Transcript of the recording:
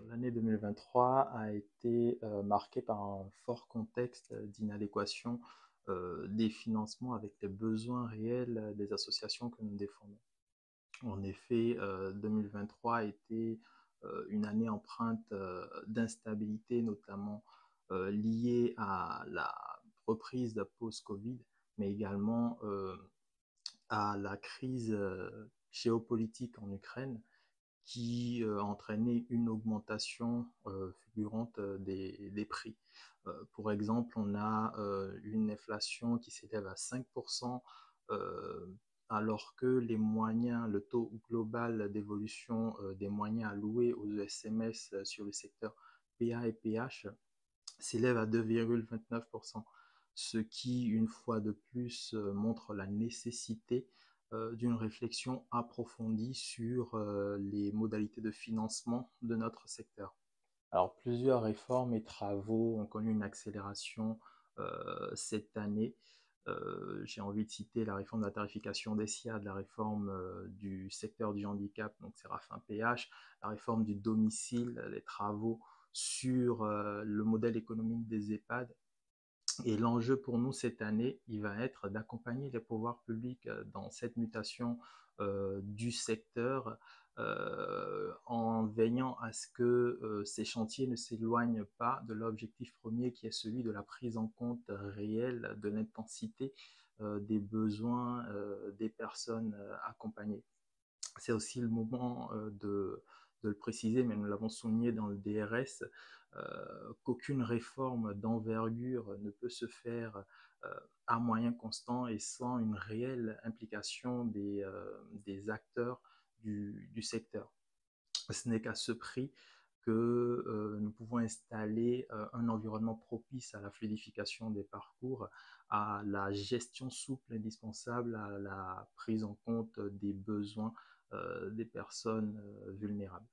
L'année 2023 a été marquée par un fort contexte d'inadéquation des financements avec les besoins réels des associations que nous défendons. En effet, 2023 a été une année empreinte d'instabilité, notamment liée à la reprise de post-Covid, mais également à la crise géopolitique en Ukraine qui a entraîné une augmentation fulgurante des prix. Pour exemple, on a une inflation qui s'élève à 5%, euh, alors que les moyens, le taux global d'évolution des moyens alloués aux ESMS sur le secteur PA et PH s'élève à 2,29%, ce qui, une fois de plus, montre la nécessité d'une réflexion approfondie sur les modalités de financement de notre secteur. Alors, plusieurs réformes et travaux ont connu une accélération cette année. J'ai envie de citer la réforme de la tarification des SIAD, la réforme du secteur du handicap, donc Séraphin PH, la réforme du domicile, les travaux sur le modèle économique des EHPAD. Et l'enjeu pour nous cette année, il va être d'accompagner les pouvoirs publics dans cette mutation du secteur en veillant à ce que ces chantiers ne s'éloignent pas de l'objectif premier qui est celui de la prise en compte réelle de l'intensité des besoins des personnes accompagnées. C'est aussi le moment de le préciser, mais nous l'avons souligné dans le DRS, qu'aucune réforme d'envergure ne peut se faire à moyen constant et sans une réelle implication des acteurs du secteur. Ce n'est qu'à ce prix que nous pouvons installer un environnement propice à la fluidification des parcours, à la gestion souple indispensable, à la prise en compte des besoins des personnes vulnérables.